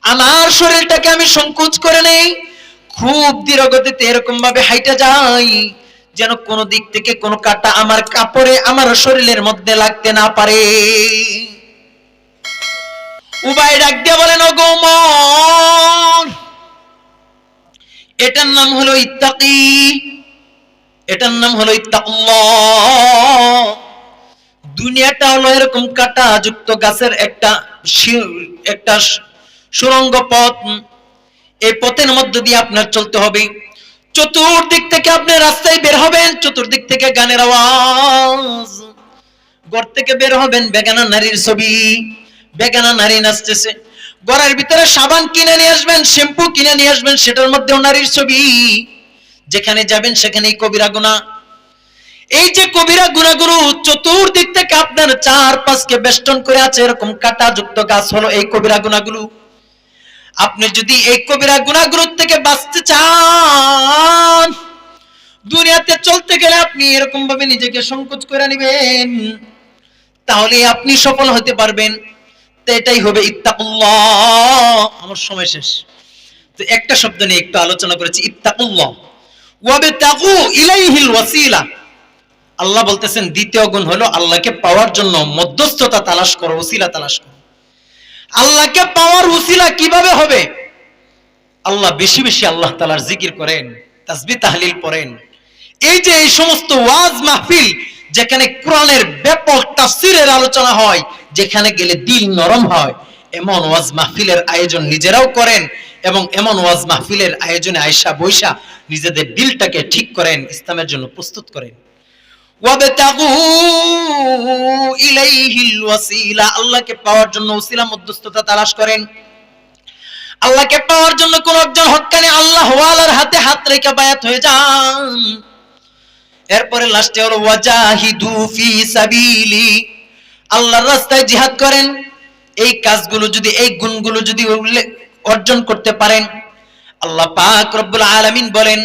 আমার শরীরটাকে আমি সংকোচ করে নেই, খুব ধীর গতিতে এরকম ভাবে হাইটা যাই যেন কোন দিক থেকে কোন কাটা আমার কাপড়ে আমার শরীরের মধ্যে লাগতে না পারে। উবাই ডাক দিয়ে বলেন, ওগো ওমর, এটার নাম হলো ইত্তাকি, এটার নাম হলো ইত্তাকুল্লাহ। দুনিয়াটা হলো এরকম কাটা যুক্ত গাছের একটা সুরঙ্গ পথ। এই পথের মধ্য দিয়ে আপনার চলতে হবে। চতুর্দিক থেকে আপনি রাস্তায় বের হবেন, চতুর্দিক থেকে গানের আওয়াজ। ঘর থেকে বের হবেন, বেগানা নারীর ছবি, বেগানা নারী নাচতেছে। ঘরের ভিতরে সাবান কিনে নিয়ে আসবেন, শ্যাম্পু কিনে নিয়ে আসবেন, সেটার মধ্যেও নারীর ছবি। যেখানে যাবেন সেখানেই কবিরা গুনাহ। এই যে কবিরা গুনাহগুলো চতুর্দিক থেকে আপনার চারপাশকে বেষ্টন করে আছে, এরকম কাটা যুক্ত গাছ হলো এই কবিরা গুনাহগুলো। আপনি যদি এই কবিরা গুনাহগুলো থেকে বাঁচতে চান, দুনিয়াতে চলতে গেলে আপনি এরকম ভাবে নিজেকে সংকোচ করে নেবেন, তাহলে আপনি সফল হতে পারবেন। তো এটাই হবে ইত্তাকুল্লাহ। আমার সময় শেষ, তো একটা শব্দ নিয়ে একটু আলোচনা করেছি, ইত্তাকুল্লাহ। ওয়াবতাগু ইলাইহিল ওয়াসিলা। আল্লাহ বলতেছেন দ্বিতীয় গুণ হলো আল্লাহকে পাওয়ার জন্য মধ্যস্থতা তালাশ করো, ওসিলা তালাশ করো। আল্লাহকে পাওয়ার ওসিলা কিভাবে হবে? আল্লাহ বেশি বেশি আল্লাহ তাআলার জিকির করেন, তাসবিহ তাহলিল পড়েন। এই যে এই সমস্ত ওয়াজ মাহফিল যেখানে কোরআনের ব্যাপক তাফসীরের আলোচনা হয়, যেখানে গেলে দিল নরম হয়, এমন ওয়াজ মাহফিলের আয়োজন নিজেরাও করেন এবং এমন ওয়াজ মাহফিলের আয়োজনে আয়েশা বৈশা নিজেদের দিলটাকে ঠিক করেন, ইসলামের জন্য প্রস্তুত করেন। ওয়াবতাগু ইলাইহিল ওয়াসিলা, আল্লাহকে পাওয়ার জন্য ওসিলা মধ্যস্থতা তালাশ করেন। আল্লাহকে পাওয়ার জন্য কোন একজন হক্কানি আল্লাহ ওয়ালার হাতে হাত রেখে বায়াত হয়ে যান। এরপরে লাস্টে হলো ওয়াজাহিদু ফি সাবিলি, আল্লাহর রাস্তায় জিহাদ করেন। এই কাজগুলো যদি, এই গুণগুলো যদি অর্জন করতে পারেন, আল্লাহ পাক রব্বুল আলামিন বলেন